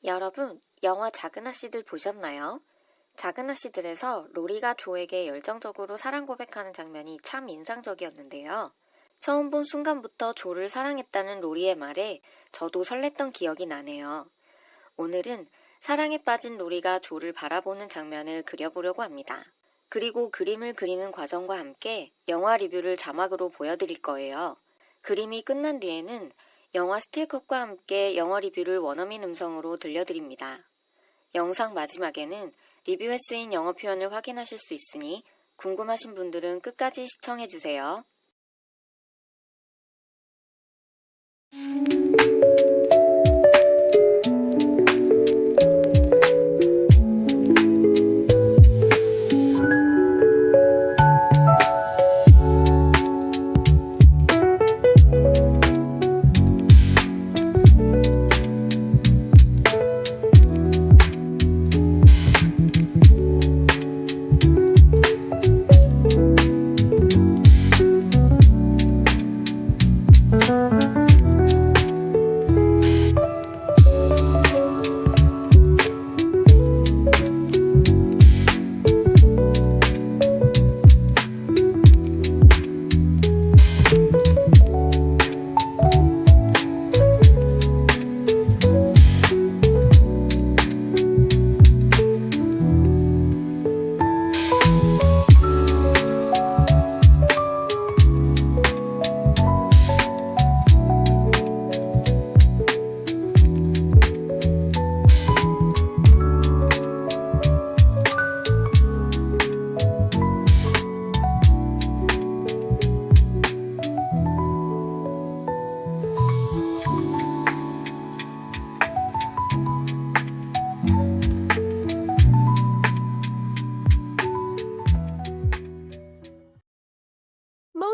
여러분, 영화 작은아씨들 보셨나요? 작은아씨들에서 로리가 조에게 열정적으로 사랑 고백하는 장면이 참 인상적이었는데요. 처음 본 순간부터 조를 사랑했다는 로리의 말에 저도 설렜던 기억이 나네요. 오늘은 사랑에 빠진 로리가 조를 바라보는 장면을 그려보려고 합니다. 그리고 그림을 그리는 과정과 함께 영화 리뷰를 자막으로 보여드릴 거예요. 그림이 끝난 뒤에는 영화 스틸컷과 함께 영화 리뷰를 원어민 음성으로 들려드립니다. 영상 마지막에는 리뷰에 쓰인 영어 표현을 확인하실 수 있으니 궁금하신 분들은 끝까지 시청해주세요.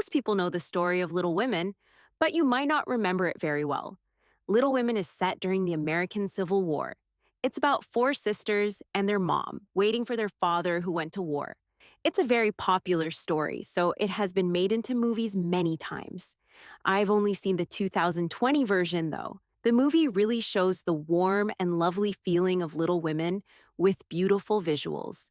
Most people know the story of Little Women, but you might not remember it very well. Little Women is set during the American Civil War. It's about four sisters and their mom waiting for their father who went to war. It's a very popular story, so it has been made into movies many times. I've only seen the 2020 version, though. The movie really shows the warm and lovely feeling of Little Women with beautiful visuals.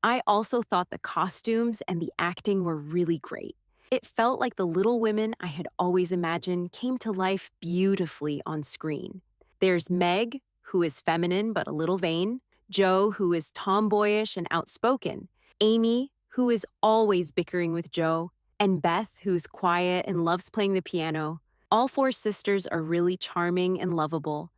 I also thought the costumes and the acting were really great. It felt like the Little Women I had always imagined came to life beautifully on screen. There's Meg, who is feminine but a little vain, Jo, who is tomboyish and outspoken, Amy, who is always bickering with Jo, and Beth, who's quiet and loves playing the piano. All four sisters are really charming and lovable.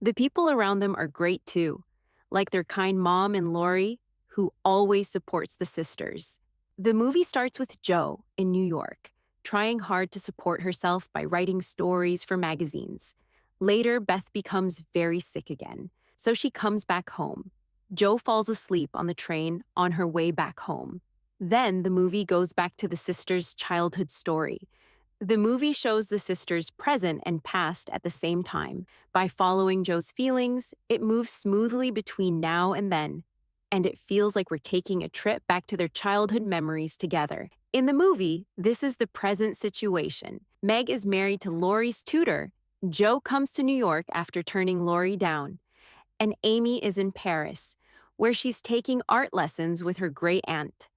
The people around them are great too, like their kind mom and Laurie, who always supports the sisters. The movie starts with Jo in New York, trying hard to support herself by writing stories for magazines. Later, Beth becomes very sick again, so she comes back home. Jo falls asleep on the train on her way back home. Then the movie goes back to the sisters' childhood story. The movie shows the sisters' present and past at the same time. By following Jo's feelings, it moves smoothly between now and then, and it feels like we're taking a trip back to their childhood memories together. In the movie, this is the present situation. Meg is married to Laurie's tutor. Jo comes to New York after turning Laurie down. And Amy is in Paris, where she's taking art lessons with her great aunt.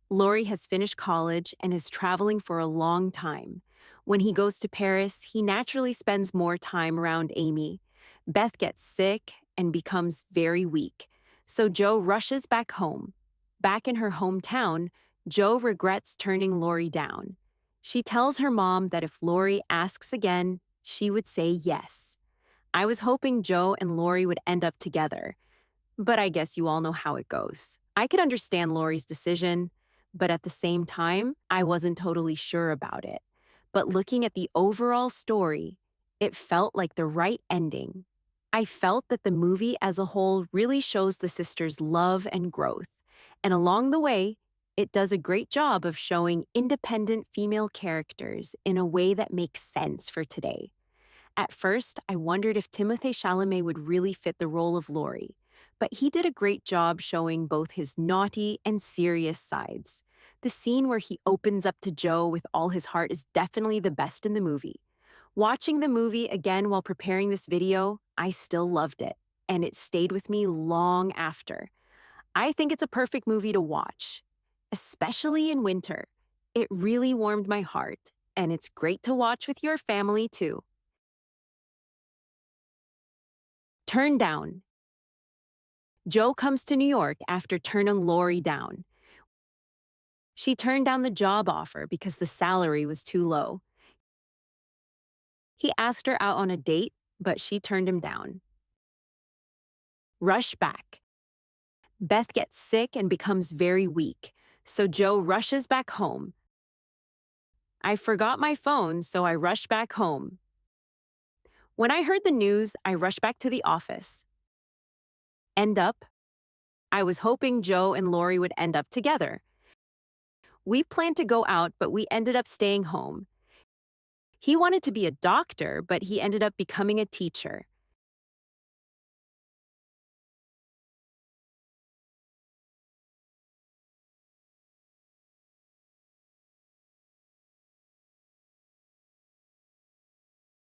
Laurie has finished college and is traveling for a long time. When he goes to Paris, he naturally spends more time around Amy. Beth gets sick and becomes very weak, so Jo rushes back home. Back in her hometown, Jo regrets turning Laurie down. She tells her mom that if Laurie asks again, she would say yes. I was hoping Jo and Laurie would end up together, but I guess you all know how it goes. I could understand Laurie's decision, but at the same time, I wasn't totally sure about it. But looking at the overall story, it felt like the right ending. I felt that the movie as a whole really shows the sisters' love and growth. And along the way, it does a great job of showing independent female characters in a way that makes sense for today. At first, I wondered if Timothée Chalamet would really fit the role of Laurie, but he did a great job showing both his naughty and serious sides. The scene where he opens up to Jo with all his heart is definitely the best in the movie. Watching the movie again while preparing this video, I still loved it. and it stayed with me long after. I think it's a perfect movie to watch, especially in winter. It really warmed my heart, and it's great to watch with your family too. Turn Down. Joe comes to New York after turning Laurie down. She turned down the job offer because the salary was too low. He asked her out on a date, but she turned him down. Rush Back. Beth gets sick and becomes very weak, so Joe rushes back home. I forgot my phone, so I rushed back home. When I heard the news, I rushed back to the office. End up? I was hoping Joe and Laurie would end up together. We planned to go out, but we ended up staying home. He wanted to be a doctor, but he ended up becoming a teacher.